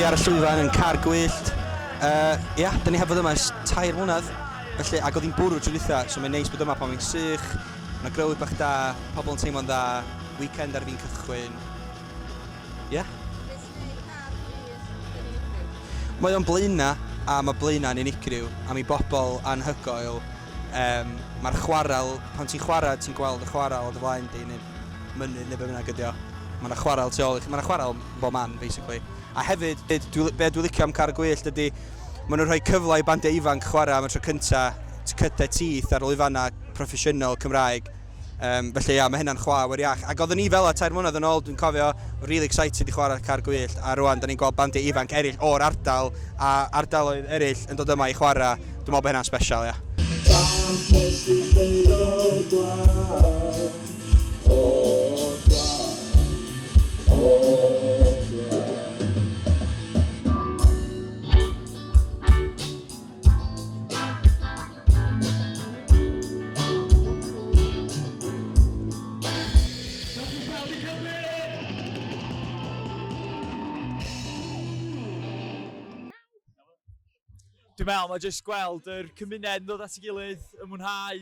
ar y llwyfan yn Car Gwyllt. Ia, da ni hefyd yma ers 3 mlynedd. Felly, ac oedd hi'n bwrw trwy dwytha, so mae'n neis bod yma pan mae'n sych. Mae grywyd bach da, pobl yn teimlo'n dda, weekend ar fi'n cychwyn. Ia? Mae o'n blaena, a mae blaena'n unigryw, a mi bobl anhygoel. Mae'r chwarel, pan ti'n chwarae, ti'n gweld y chwarel o dy flaen di, neu mynydd neu be bynnag ydi o. Mae yna chwarel tu ôl, mae yna chwarel bob man, basically. A hefyd, be dwi'n licio am Car Gwyllt ydy, maen nhw'n rhoi cyfle i bandiau ifanc chwarae am y tro cyntaf, cydau teeth ar lwyfannau proffesiynol Cymraeg. Felly ia, mae hynna'n chwaer iach. Ac oeddwn ni fel 3 mlynedd yn ôl, dwi'n cofio, really excited i chwarae Car Gwyllt, a rwan, da ni'n gweld bandiau ifanc eraill o'r ardal, a ardaloedd eraill yn dod yma i chwarae. Dwi'n meddwl bod hynna'n special, ia. Dwi'n meddwl, mae jyst gweld yr cymuned yn dod at ei gilydd, yn mwynhau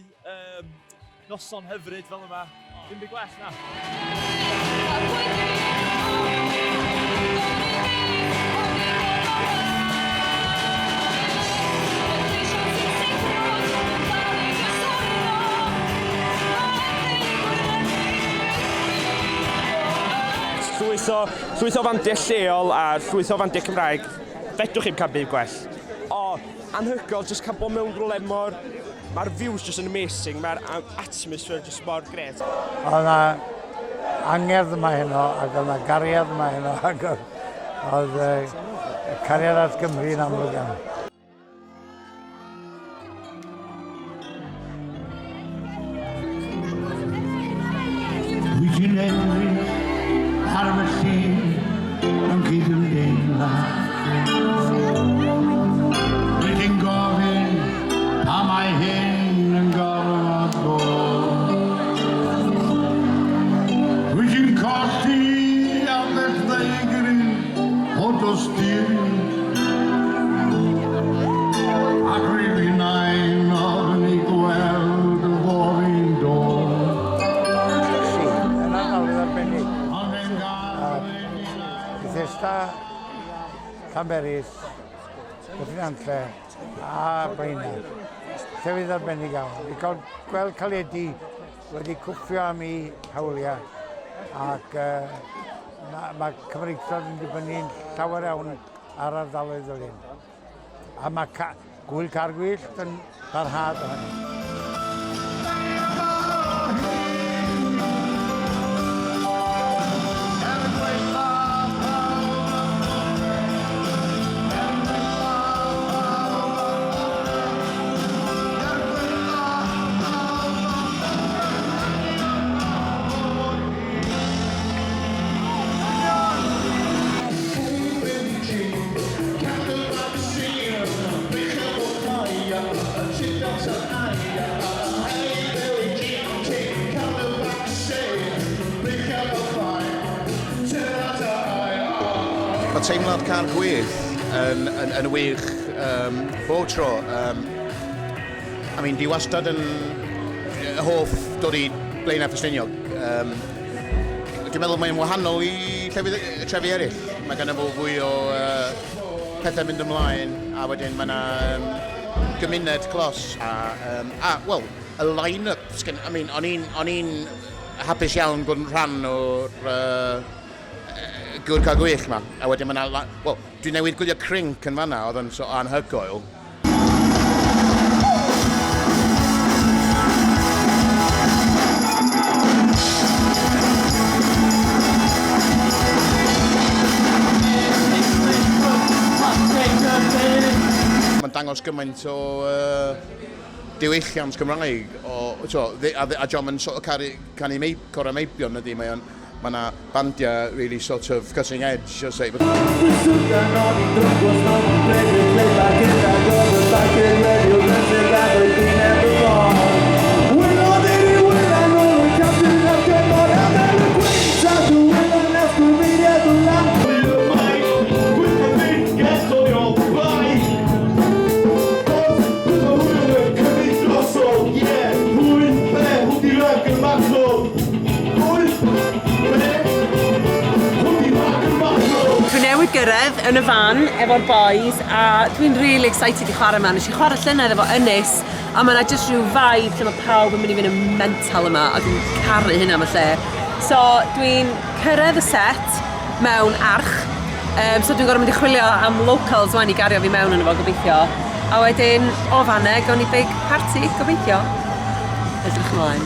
noson hyfryd fel yma. Dim byd gwell na. Llwyth o fandiau lleol a llwyth o fandiau Cymraeg. Fedrwch chi'n cael byd gwell. Anhygoel, jyst cael bod mewn rhywle mae'r views jyst yn amazing, mae'r atmosphere jyst mor gret. Oedd yna angerdd yma heno, ac oedd yna gariad yma heno, ac oedd cariad at Gymru yn amlwg iawn. Wyt ti'n edrych ar y llun mewn cydymdeimla. Wyt ti'n gofyn pa mae hyn yn gorfod bod. Wyt ti'n colli am ddechrau o dosturi. Ac rydyn nain oedd yn ei gweld y fofi'n dod. Yn ardaloedd arbennig. Bethesda, Llanberis, Dyfrynanlle a Blaenau. Llefydd arbennig iawn. Fi gweld Caledu wedi cwffio am ei hawliau ac mae Cymreictod yn dibynnu'n llawer iawn ar ardaloedd fel hyn. A mae Gwyl Car Gwyllt yn barhad o hynny. Mae teimlad Car Gwyllt yn wych bob tro. Di wastad yn hoff dod i Blaenau Ffestiniog. Dwi'n meddwl mae'n wahanol i trefi eraill. Mae gen i fo fwy o pethau mynd ymlaen, a wedyn mae yna gymuned clos. Wel, y line-up, o'n i'n hapus iawn bod yn rhan o'r Gwyl Car Gwyllt yma, a wedyn mae dwi'n newid gwylio crinc yn fanna, oedd yn so anhygoel. Mae'n dangos gymaint o diwylliant Cymraeg, a John yn sort of canu cor meibion ydy, mae yna bandiau really sort of cutting edge, I'll say. Dwi newydd gyrraedd yn y fan efo'r boys a dwi'n really excited i chwarae yma. Nes i chwarae llynedd efo Ynys a mae yna just rhyw vibe lle mae pawb yn mynd i fynd yn mental yma a dwi'n caru hynna am y lle. So dwi'n cyrraedd y set mewn arch. So dwi'n gorfod mynd i chwilio am locals wan i gario fi mewn yn efo gobeithio. A wedyn o fanne gawn ni big party gobeithio. Edrych ymlaen.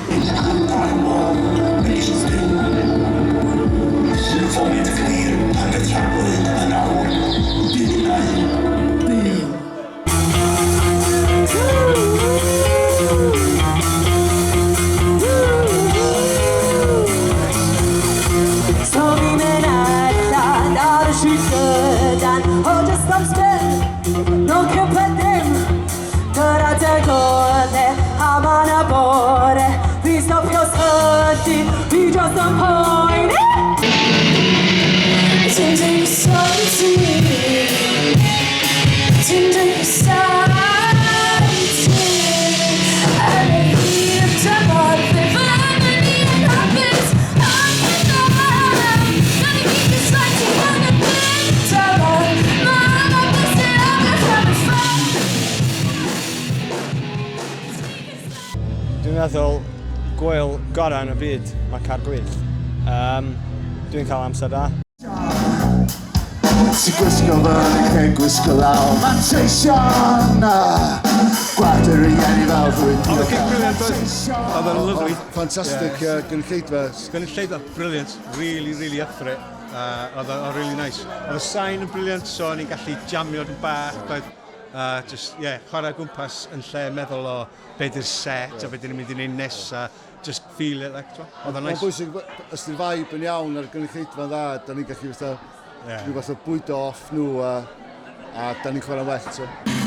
Dwi'n meddwl gwyl gorau yn y byd, mae Car Gwyllt. Dwi'n cael amser da. Si gwisgo fan y cyn gwisgo law Manteision Gwad yr rieni fel rwy'n Oedd y gig briliant oedd. Oedd yn lyflu. Fantastic gynulleidfa. Gynulleidfa briliant. Really up for it. Oedd o'n really nice. Oedd y sain yn briliant, so ni'n gallu jamio yn bach. Chwarae gwmpas yn lle meddwl o beth yw'r set a beth ydyn ni'n mynd i wneud nesa. Just feel it, like, oedd o'n nice. Mae'n bwysig, os di'r vibe yn iawn ar gynulleidfa'n dda, da ni'n gallu rhyw fath o bwydo off nhw a da ni'n chwarae well.